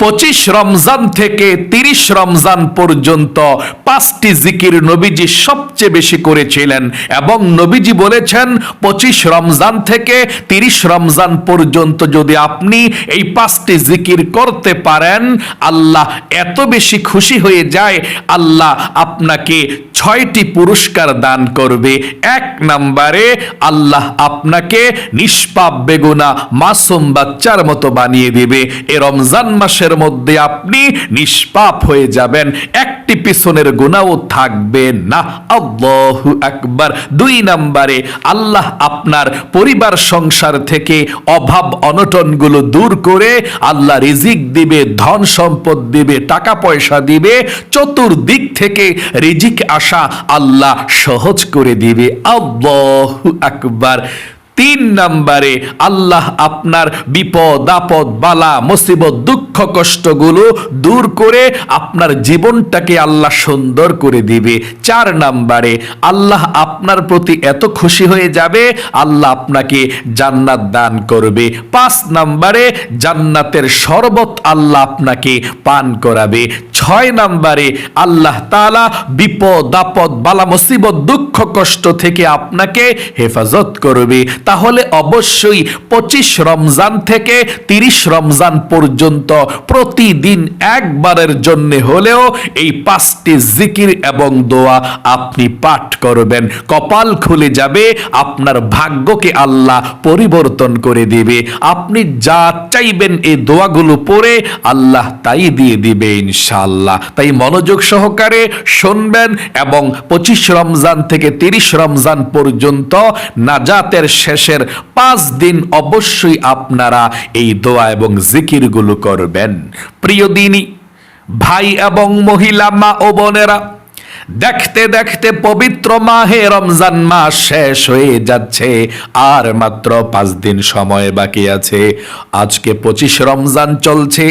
25 রমজান থেকে 30 রমজান পর্যন্ত 5টি জিকির নবীজি সবচেয়ে বেশি করেছিলেন এবং নবীজি বলেছেন 25 রমজান থেকে 30 রমজান পর্যন্ত যদি আপনি এই 5টি জিকির করতে পারেন, আল্লাহ এত বেশি খুশি হয়ে যায়, আল্লাহ আপনাকে 6টি পুরস্কার দান করবে। 1 নম্বরে আল্লাহ আপনাকে নিষ্পাপ বেগুনা মাসুম বাচ্চার মতো বানিয়ে দিবে। এই রমজান মাসের মধ্যে আপনি নিষ্পাপ হয়ে যাবেন, একটি পিছনের গুনাহও থাকবে না। আল্লাহু আকবার। 2 নম্বরে আল্লাহ আপনার পরিবার সংসার থেকে অভাব অনটনগুলো দূর করে আল্লাহ রিজিক দিবে, ধন সম্পদ দিবে, টাকা পয়সা দিবে, চতুর্দিক থেকে রিজিক আসা আল্লাহ সহজ করে দিবে। আল্লাহু আকবার। 3 নম্বরে আল্লাহ আপনার বিপদ আপদ বালা মুসিবত দুঃখ কষ্টগুলো দূর করে আপনার জীবনটাকে আল্লাহ সুন্দর করে দিবে। 4 নম্বরে আল্লাহ আপনার প্রতি এত খুশি হয়ে যাবে, আল্লাহ আপনাকে জান্নাত দান করবে। 5 নম্বরে জান্নাতের শরবত আল্লাহ আপনাকে পান করাবে। 6 নম্বরে আল্লাহ তাআলা বিপদ আপদ বালা মুসিবত দুঃখ কষ্ট থেকে আপনাকে হেফাজত করবে। তাহলে অবশ্যই 25 রমজান থেকে 30 রমজান পর্যন্ত প্রতিদিন একবারের জন্য হলেও এই 5টি জিকির এবং দোয়া আপনি পাঠ করবেন। কপাল খুলে যাবে, আপনার ভাগ্যকে আল্লাহ পরিবর্তন করে দিবে। আপনি যা চাইবেন এই দোয়াগুলো পড়ে আল্লাহ তাই দিয়ে দিবে ইনশাআল্লাহ। তাই মনোযোগ সহকারে শুনবেন এবং 25 রমজান থেকে 30 রমজান পর্যন্ত নাজাতের শেষের 5 দিন অবশ্যই আপনারা এই দোয়া এবং জিকিরগুলো করবেন। প্রিয় দিনী ভাই এবং মহিলা মা ও বোনেরা, দেখতে দেখতে পবিত্র মাহে রমজান মাস শেষ হয়ে যাচ্ছে, আর মাত্র 5 দিন সময় বাকি আছে। আজকে 25 রমজান চলছে।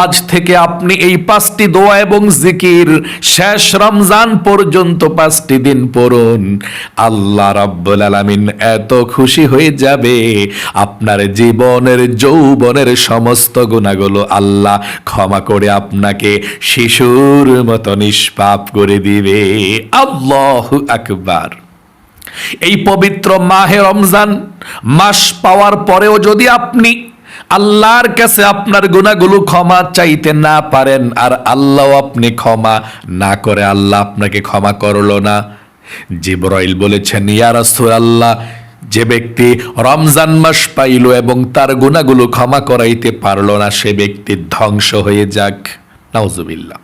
আজ থেকে আপনি এই 5টি দোয়া এবং জিকির শেষ রমজান পর্যন্ত 5টি দিন পড়ুন। আল্লাহ রাব্বুল আলামিন এত খুশি হয়ে যাবে, আপনার জীবনের যৌবনের সমস্ত গুনাহগুলো আল্লাহ ক্ষমা করে আপনাকে শিশুর মতো নিষ্পাপ করে দিবে। আল্লাহু আকবার। এই পবিত্র মাহে রমজান মাস পাওয়ার পরেও যদি আপনি আল্লাহর কাছে আপনার গুনাহগুলো ক্ষমা চাইতে না পারেন, আর আল্লাহ আপনি ক্ষমা না করে আল্লাহ আপনাকে ক্ষমা করলো না, জিবরাইল বলেছেন, ইয়া রাসূলুল্লাহ, যে ব্যক্তি রমজান মাস পাইল এবং তার গুনাহগুলো ক্ষমা করাইতে পারলো না, সে ব্যক্তি ধ্বংস হয়ে যাক। নাউজুবিল্লাহ।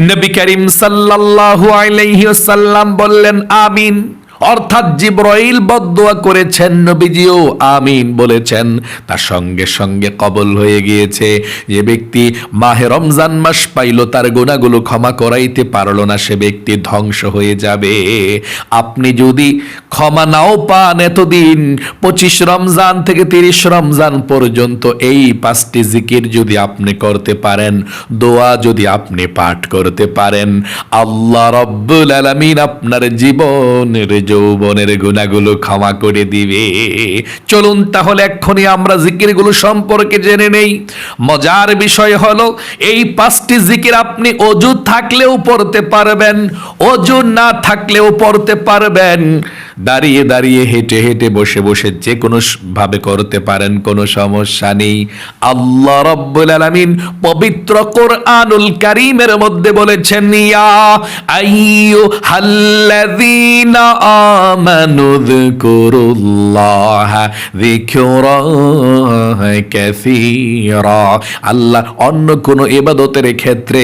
নবী করিম সাল্লাল্লাহু আলাইহি ওয়াসাল্লাম বললেন আমিন, অর্থাৎ জিবরাইল বদদুয়া করেছেন, নবীজিও আমিন বলেছেন, তার সঙ্গে সঙ্গে কবুল হয়ে গিয়েছে। যে ব্যক্তি মাহে রমজান মাস পাইল, তার গুনাহগুলো ক্ষমা করাইতে পারলো না, সে ব্যক্তি ধ্বংস হয়ে যাবে। আপনি যদি ক্ষমা নাও পান এতদিন, 25 রমজান থেকে 30 রমজান পর্যন্ত এই 5টি জিকির যদি আপনি করতে পারেন, দোয়া যদি আপনি পাঠ করতে পারেন, আল্লাহ রাব্বুল আলামিন আপনার জীবনের যৌবনের গুনাহগুলো ক্ষমা করে দিবে। চলুন তাহলে এক্ষুনি আমরা জিকিরগুলো সম্পর্কে জেনে নেই। মজার বিষয় হলো, এই 5টি জিকির আপনি অজু থাকলেও পড়তে পারবেন, অজু না থাকলেও পড়তে পারবেন, দাঁড়িয়ে দাঁড়িয়ে হেঁটে হেঁটে বসে বসে যে কোনো ভাবে করতে পারেন, কোনো সমস্যা নেই। আল্লাহ রাব্বুল আলামিন পবিত্র কোরআনুল কারীমের মধ্যে বলেছেন, ইয়া আইয়ুহাল্লাযীনা আমানু যিকুরুল্লাহা যিকরান কাসীরা। আল্লাহ অন্য কোন ইবাদতের ক্ষেত্রে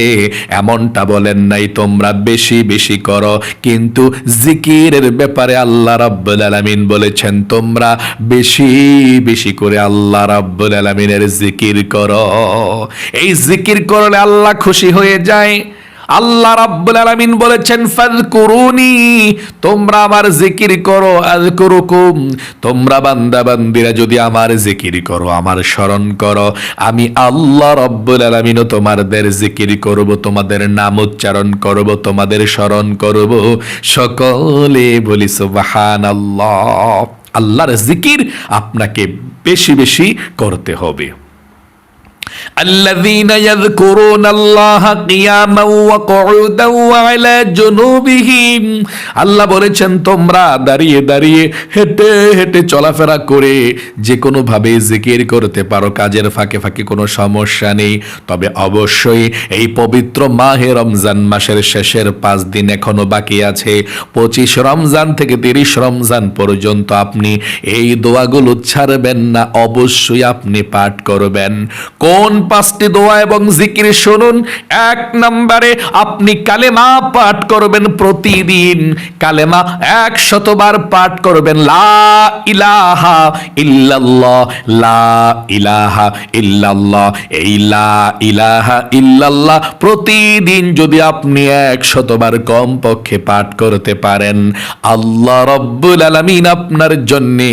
এমনটা বলেন নাই তোমরা বেশি বেশি করো, কিন্তু জিকিরের ব্যাপারে আল্লাহ রাব্বুল আলামিন বলেছেন তোমরা বেশি বেশি করে আল্লাহ রাব্বুল আলামিনের জিকির করো। এই জিকির করলে আল্লাহ খুশি হয়ে যায়। আল্লাহ রাব্বুল আলামিন বলেছেন, ফাযকুরুনি, তোমরা আমার জিকির করো, আযকুরুকুম, তোমরা বান্দা বান্দিরা যদি আমার জিকির করো, আমার স্মরণ করো, আমি আল্লাহ রাব্বুল আলামিনও তোমাদের জিকির করব, তোমাদের নাম উচ্চারণ করব, তোমাদের স্মরণ করব। সকলে বলি সুবহানাল্লাহ। আল্লাহর জিকির আপনাকে বেশি বেশি করতে হবে। الذين يذكرون الله قياما وقعودا وعلى جنوبهم আল্লাহ বলেছেন তোমরা দাঁড়িয়ে দাঁড়িয়ে হেঁটে হেঁটে চলাফেরা করে যে কোনো ভাবে জিকির করতে পারো, কাজের ফাঁকে ফাঁকে কোনো সমস্যা নেই। তবে অবশ্যই এই পবিত্র মাহে রমজান মাসের শেষের 5 দিন এখনো বাকি আছে। 25 রমজান থেকে 30 রমজান পর্যন্ত আপনি এই দোয়াগুলো ছাড়বেন না, অবশ্যই আপনি পাঠ করবেন। কোন 5টি দোয়া এবং জিকির শুনুন। 1 নম্বরে আপনি কালেমা পাঠ করবেন প্রতিদিন। কালেমা 100 বার পাঠ করবেন। লা ইলাহা ইল্লাল্লাহ, লা ইলাহা ইল্লাল্লাহ। এই লা ইলাহা ইল্লাল্লাহ প্রতিদিন যদি আপনি 100 বার কমপক্ষে পাঠ করতে পারেন, আল্লাহ রব্বুল আলামিন আপনার জন্যে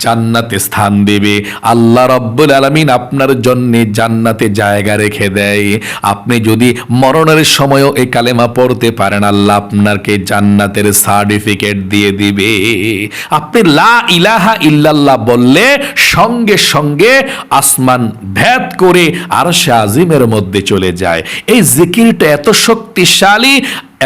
জান্নাতে স্থান দেবে। আল্লাহ রব্বুল আলামিন আপনার জন্য জান্নাতে জায়গা রেখে দেয়। আপনি যদি মরণের সময়ও এই কালেমা পড়তে পারেন, আল্লাহ আপনাকে জান্নাতের সার্টিফিকেট দিয়ে দিবে। আপনি লা ইলাহা ইল্লাল্লাহ বললে সঙ্গে সঙ্গে আসমান ভেদ করে আরশে আজিমের মধ্যে চলে যায়। এই জিকিরটা এত শক্তিশালী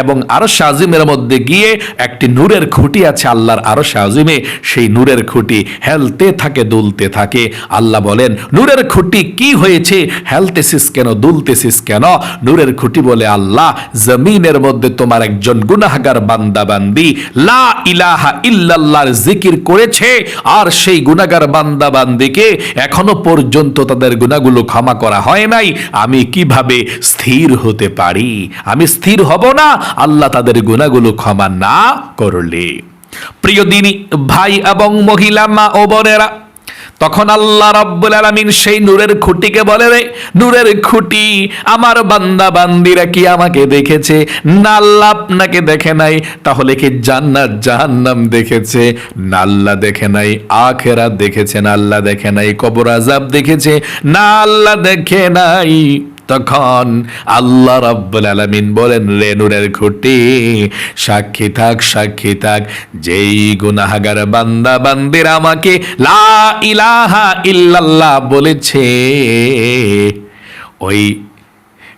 এবং আরশ আজিমের মধ্যে গিয়ে একটি নূরের খুঁটি আছে আল্লাহর আরশ আজিমে, সেই নূরের খুঁটি হেলতে থাকে, দুলতে থাকে। আল্লাহ বলেন, নূরের খুঁটি কি হয়েছে, হেলতেছিস কেন, দুলতেছিস কেন? নূরের খুঁটি বলে, আল্লাহ জমিনের মধ্যে তোমার একজন গুনাহগার বান্দা বান্দি লা ইলাহা ইল্লাল্লাহর জিকির করেছে, আর সেই গুনাহগার বান্দা বান্দিকে এখনো পর্যন্ত তাদের গুনাহগুলো ক্ষমা করা হয় নাই। আমি কিভাবে স্থির হতে পারি? আমি স্থির হব না আল্লাহ তাদের গুনাহগুলো ক্ষমা না করলে। প্রিয় দিনী ভাই এবং মহিলা, মা ও বোনেরা, তখন আল্লাহ রাব্বুল আলামিন সেই নূরের খুঁটিকে বলে, রে নূরের খুঁটি, আমার বান্দা বান্দিরা কি আমাকে দেখেছে? না, আল্লাহ আপনাকে দেখে নাই। তাহলে কি জান্নাত জাহান্নাম দেখেছে? না, আল্লাহ দেখে নাই। আখিরাত দেখেছে? না, আল্লাহ দেখে নাই। কবর আযাব দেখেছে? না, আল্লাহ দেখে নাই। তখন আল্লাহ রাব্বুল আলামিন বলেন, রে নূরের খুঁটি, সাক্ষী থাক, সাক্ষী থাক, যেই গুনাহগার বান্দা বান্দির আমাকে লা ইলাহা ইল্লাল্লাহ বলেছে, ওই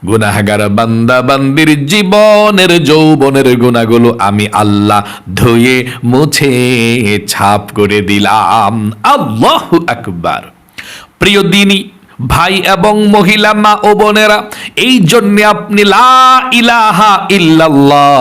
গুনাহগার বান্দা বান্দির জীবনের যৌবনের গুনাহগুলো আমি আল্লাহ ধুয়ে মুছে ছাপ করে দিলাম। আল্লাহু আকবার। প্রিয় দিনী ভাই এবং মহিলা, মা ও বোনেরা, এই জন্য আপনি লা ইলাহা ইল্লাল্লাহ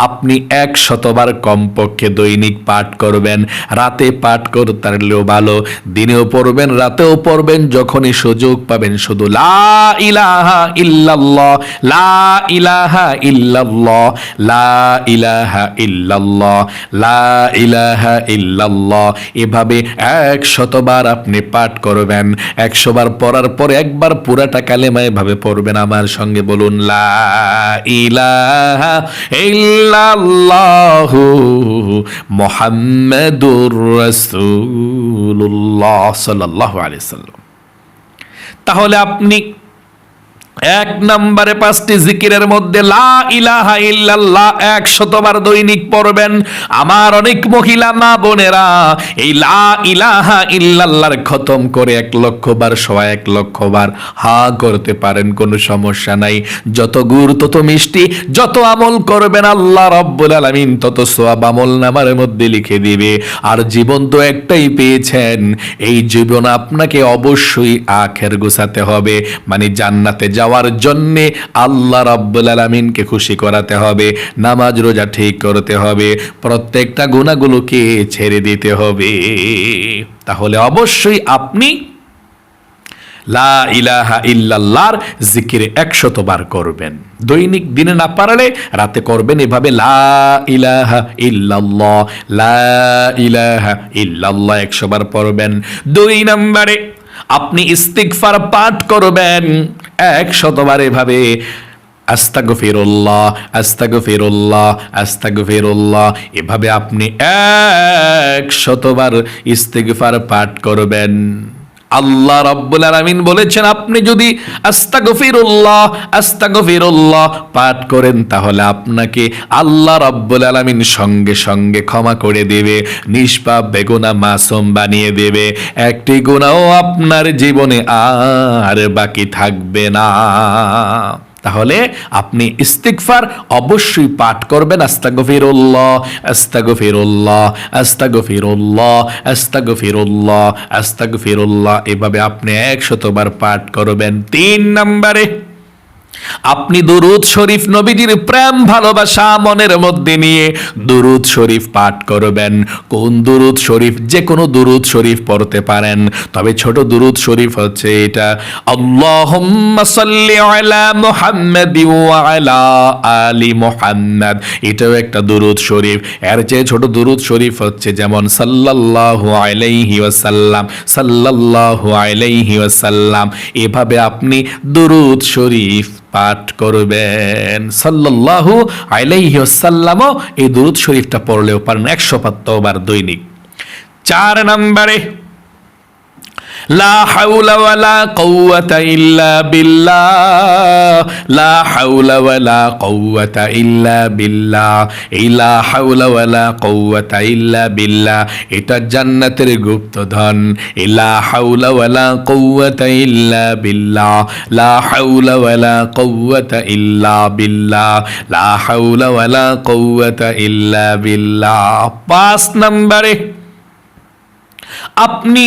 আপনি 100 বার কমপক্ষে দৈনিক পাঠ করবেন। রাতে পাঠ করতে পারলেও ভালো, দিনেও পড়বেন, রাতেও পড়বেন, যখনই সুযোগ পাবেন শুধু লা ইলাহা ইল্লাল্লাহ, লা ইলাহা ইল্লাল্লাহ, লা ইলাহা ইল্লাল্লাহ, লা ইলাহা ইল্লাল্লাহ, এভাবে 100 বার আপনি পাঠ করবেন। 100 বার পড়ার পরে একবার পুরাটা কালেমা এভাবে পড়বেন। আমার সঙ্গে বলুন, লা ইলাহা ইল্লাল্লাহু মুহাম্মাদুর রাসূলুল্লাহ সাল্লাল্লাহু আলাইহি সাল্লাম। তাহলে আপনি 1 নম্বরে 5টি জিকিরের মধ্যে লা ইলাহা ইল্লাল্লাহ 100 বার দৈনিক পড়বেন। আমার অনেক মহিলা মা বোনেরা এই লা ইলাহা ইল্লাল্লাহর খতম করে 1 লক্ষ বার, 1 লক্ষ বার হা করতে পারেন, কোনো সমস্যা নাই। যত গুড় তত মিষ্টি, যত আমল করবেন আল্লাহ রাব্বুল আলামিন তত সওয়াব আমল নামার মধ্যে লিখে দিবে। আর জীবন তো একটাই পেয়েছেন, এই জীবন আপনাকে অবশ্যই আখের গোছাতে হবে, মানে জান্নাতে যাওয়ার জন্য আল্লাহ রাব্বুল আলামিনকে খুশি করাতে হবে, নামাজ রোজা ঠিক করতে হবে, প্রত্যেকটা গুনাহগুলোকে ছেড়ে দিতে হবে। তাহলে অবশ্যই আপনি লা ইলাহা ইল্লাল্লাহর জিকির 100 বার করবেন দৈনিক। দিনে না পারলে রাতে করবেন এভাবে, লা ইলাহা ইল্লাল্লাহ, লা ইলাহা ইল্লাল্লাহ 100 বার পড়বেন। 2 নম্বরে আপনি ইস্তিগফার পাঠ করবেন 100 বার এভাবে, আস্তাগফিরুল্লাহ, আস্তাগফিরুল্লাহ, আস্তাগফিরুল্লাহ, এভাবে আপনি 100 বার ইস্তিগফার পাঠ করবেন। আল্লাহ রাব্বুল আলামিন বলেছেন আপনি যদি আস্তাগফিরুল্লাহ পাঠ করেন তাহলে আপনাকে আল্লাহ রাব্বুল আলামিন সঙ্গে সঙ্গে ক্ষমা করে দেবে, নিষ্পাপ বেগুনাহ মাসুম বানিয়ে দেবে, একটি গুনাহও আপনার জীবনে আর বাকি থাকবে না। তাহলে আপনি ইস্তিগফার অবশ্যই পাঠ করবেন। আস্তাগফিরুল্লাহ আস্তাগফিরুল্লাহ আস্তাগফিরুল্লাহ আস্তাগফিরুল্লাহ আস্তাগফিরুল্লাহ, এভাবে আপনি 100 বার পাঠ করবেন। 3 নম্বরে আপনি দুরূদ শরীফ, নবীজির প্রেম ভালোবাসা মনের মধ্যে নিয়ে দুরূদ শরীফ পাঠ করবেন। কোন দুরূদ শরীফ? যে কোনো দুরূদ শরীফ পড়তে পারেন, তবে ছোট দুরূদ শরীফ হচ্ছে এটা, আল্লাহুম্মা সাল্লি আলা মুহাম্মাদ ওয়া আলা আলি মুহাম্মাদ। এটাও একটা দুরূদ শরীফ। এর চেয়ে ছোট দুরূদ শরীফ হচ্ছে যেমন সাল্লাল্লাহু আলাইহি ওয়াসাল্লাম, সাল্লাল্লাহু আলাইহি ওয়াসাল্লাম। এভাবে আপনি দুরূদ শরীফ পাঠ করবেন। সাল্লাল্লাহু আলাইহি ওয়াসাল্লামও এই দুরূদ শরীফটা পড়লেও পারেন 105 বার দৈনিক। 4 নম্বরে লা হাওলা ওয়ালা কুওয়াতা ইল্লা বিল্লাহ, লা হাওলা ওয়ালা কুওয়াতা ইল্লা বিল্লাহ। এই লা হাওলা ওয়ালা কুওয়াতা ইল্লা বিল্লাহ এটা জান্নাতের গুপ্তধন। এই লা হাওলা ওয়ালা কুওয়াতা ইল্লা বিল্লাহ, লা হাওলা ওয়ালা কুওয়াতা ইল্লা বিল্লাহ, লা হাওলা ওয়ালা কুওয়াতা ইল্লা বিল্লাহ। 5 নম্বরে আপনি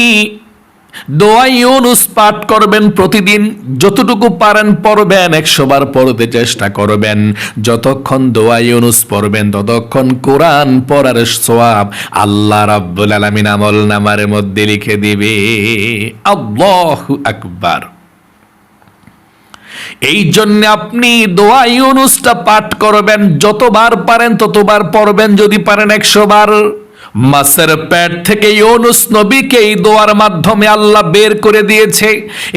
দোয়া ইউনুস পাঠ করবেন প্রতিদিন, যতটুকু পারেন পড়বেন, 100 বার পড়তে চেষ্টা করবেন। যতক্ষণ দোয়া ইউনুস পড়বেন ততক্ষণ কোরআন পড়ার সওয়াব আল্লাহ রাব্বুল আলামিন আমলনামার মধ্যে লিখে দিবে। আল্লাহু আকবার। এই জন্য আপনি দোয়া ইউনুসটা পাঠ করবেন, যতবার পারেন ততবার পড়বেন, যদি পারেন 100 বার। মাছের পেট থেকে ইউনুস নবীকে এই দোয়ার মাধ্যমে আল্লাহ বের করে দিয়েছে।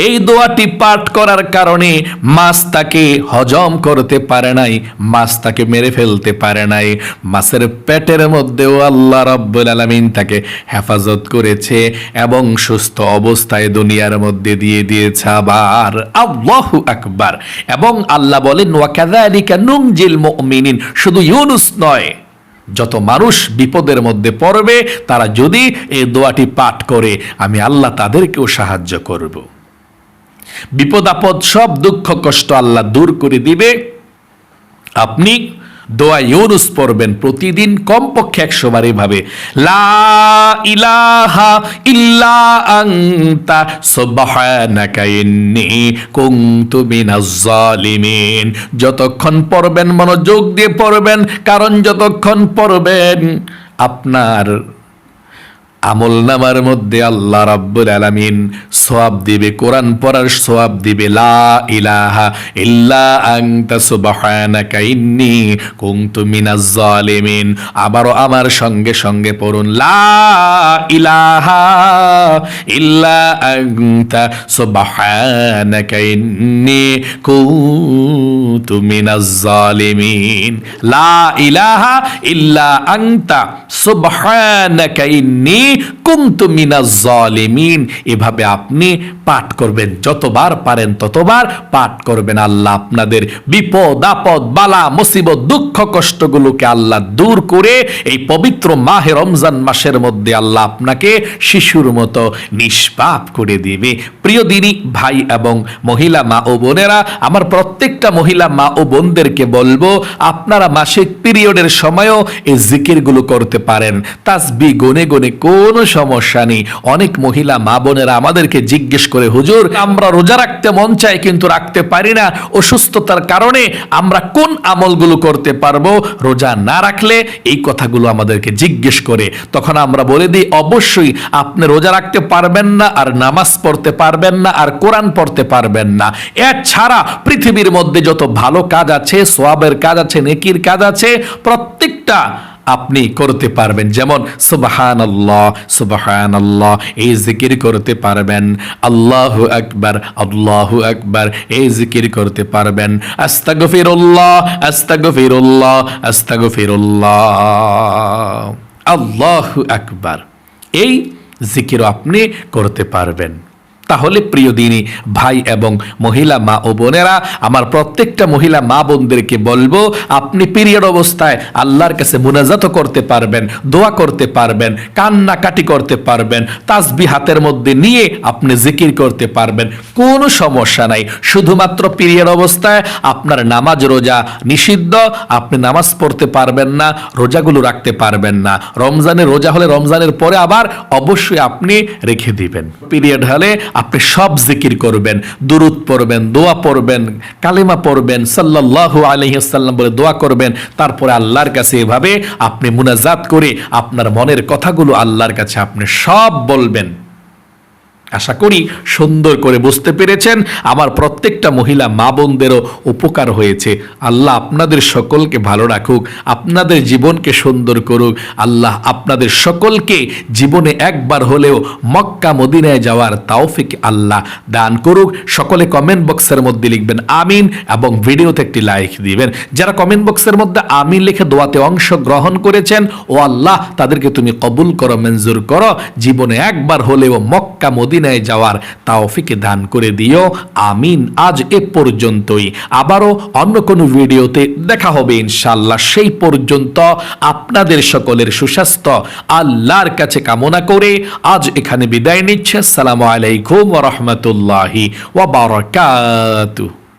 এই দোয়াটি পাঠ করার কারণে মাছ তাকে হজম করতে পারে নাই, মাছ তাকে মেরে ফেলতে পারে নাই। মাছের পেটের মধ্যেও আল্লাহ রাব্বুল আলামিন তাকে হেফাজত করেছে এবং সুস্থ অবস্থায় দুনিয়ার মধ্যে দিয়ে দিয়েছে আবার। আল্লাহু আকবার। এবং আল্লাহ বলেন ওয়া কাযালিকা নুনজিল মুমিনিন। শুধু ইউনুস নয়, যত মানুষ বিপদের মধ্যে পড়বে তারা যদি এই দোয়াটি পাঠ করে আমি আল্লাহ তাদেরকেও সাহায্য করব। বিপদ আপদ সব দুঃখ কষ্ট আল্লাহ দূর করে দিবে। আপনি দোয়া ইউনুস পড়বেন প্রতিদিন কমপক্ষে 100 বার এভাবে, লা ইলাহা ইল্লা আনতা সুবহানাকা ইন্নী কুনতু মিনাজ জালিমিন। যতক্ষণ পড়বেন মনোযোগ দিয়ে পড়বেন, কারণ যতক্ষণ পড়বেন আপনার আমলনামার মধ্যে আল্লাহ রাব্বুল আলামিন সওয়াব দিবে, কোরআন পড়ার সওয়াব দিবে। লা ইলাহা ইল্লা আনতা সুবহানাকা ইন্নী কুনতু মিনাজ জালিমিন। আবারও আমার সঙ্গে সঙ্গে পড়ুন, লা ইলাহা ইল্লা আনতা সুবহানাকা ইন্নী কুনতু মিনাজ জালিমিন। লা ইলাহা ইল্লা আনতা সুবহানাকা ইন্নী কুনতু মিনাজ জালিমিন। এভাবে আপনি পাঠ করবেন, যতবার পারেন ততবার পাঠ করবেন। আল্লাহ আপনাদের বিপদ আপদ বালা মুসিবত দুঃখ কষ্টগুলোকে আল্লাহ দূর করে এই পবিত্র মাহে রমজান মাসের মধ্যে আল্লাহ আপনাকে শিশুর মতো নিষ্পাপ করে দিবে। প্রিয় দিনী ভাই এবং মহিলা মা ও বোনেরা, আমার প্রত্যেকটা মহিলা মা ও বোনদেরকে বলবো আপনারা মাসিক পিরিয়ডের সময়ও এই জিকিরগুলো করতে পারেন। তাসবিহ গুনে গুনে কোনো সমস্যা নেই। অনেক মহিলা মা বোনেরা আমাদেরকে জিজ্ঞেস করে, হুজুর আমরা রোজা রাখতে মন চায় কিন্তু রাখতে পারি না, অসুস্থতার কারণে আমরা কোন আমলগুলো করতে পারবো রোজা না রাখলে? এই কথাগুলো আমাদেরকে জিজ্ঞেস করে। তখন আমরা বলে দিই অবশ্যই আপনি রোজা রাখতে পারবেন না, আর নামাজ পড়তে পারবেন না, আর কোরআন পড়তে পারবেন না। এছাড়া পৃথিবীর মধ্যে যত ভালো কাজ আছে, সওয়াবের কাজ আছে, নেকির কাজ আছে, প্রত্যেকটা আপনি করতে পারবেন। যেমন সুবহানাল্লাহ সুবহানাল্লাহ এই জিকির করতে পারবেন, আল্লাহু আকবার আল্লাহু আকবার এই জিকির করতে পারবেন, আস্তাগফিরুল্লাহ আস্তাগফিরুল্লাহ আস্তাগফিরুল্লাহ আল্লাহু আকবার এই জিকির আপনি করতে পারবেন। তাহলে প্রিয় দিনী ভাই এবং মহিলা মা ও বোনেরা, আমার প্রত্যেকটা মহিলা মা বোনদেরকে বলবো, আপনি পিরিয়ড অবস্থায় আল্লাহর কাছে মুনাজাত করতে পারবেন, দোয়া করতে পারবেন, কান্নাকাটি করতে পারবেন, তাসবিহ হাতের মধ্যে নিয়ে আপনি জিকির করতে পারবেন, কোনো সমস্যা নাই। শুধুমাত্র পিরিয়ড অবস্থায় আপনার নামাজ রোজা নিষিদ্ধ, আপনি নামাজ পড়তে পারবেন না, রোজাগুলো রাখতে পারবেন না। রমজানের রোজা হলে রমজানের পরে আবার অবশ্যই আপনি রেখে দিবেন। পিরিয়ড হলে আপনি সব জিকির করবেন, দুরূদ পড়বেন, দোয়া পড়বেন, কালেমা পড়বেন, সাল্লাল্লাহু আলাইহি ওয়াসাল্লাম বলে দোয়া করবেন। তারপরে আল্লাহর কাছে এভাবে আপনি মুনাজাত করে আপনার মনের কথাগুলো আল্লাহর কাছে আপনি সব বলবেন। আশা করি সুন্দর করে বুঝতে পেরেছেন। আমার প্রত্যেকটা মহিলা মা বোনদেরও উপকার হয়েছে। আল্লাহ আপনাদের সকলকে ভালো রাখুক, আপনাদের জীবনকে সুন্দর করুক। আল্লাহ আপনাদের সকলকে জীবনে একবার হলেও মক্কা মদিনায় যাওয়ার তৌফিক আল্লাহ দান করুক। সকলে কমেন্ট বক্সের মধ্যে লিখবেন আমিন এবং ভিডিওতে একটি লাইক দিবেন। যারা কমেন্ট বক্সের মধ্যে আমিন লিখে দোয়াতে অংশগ্রহণ করেছেন, ও আল্লাহ তাদেরকে তুমি কবুল করো, মঞ্জুর করো, জীবনে একবার হলেও মক্কা মদিনায় যাওয়ার তৌফিক দান করে দিও, আমিন। আজ এ পর্যন্তই, আবারও অন্য কোনো ভিডিওতে দেখা হবে ইনশাআল্লাহ। সেই পর্যন্ত আপনাদের সকলের সুস্বাস্থ্য আল্লাহর কাছে কামনা করে আজ এখানে বিদায় নিচ্ছে। আসসালামু আলাইকুম ওয়া রাহমাতুল্লাহি ওয়া বারাকাতুহু।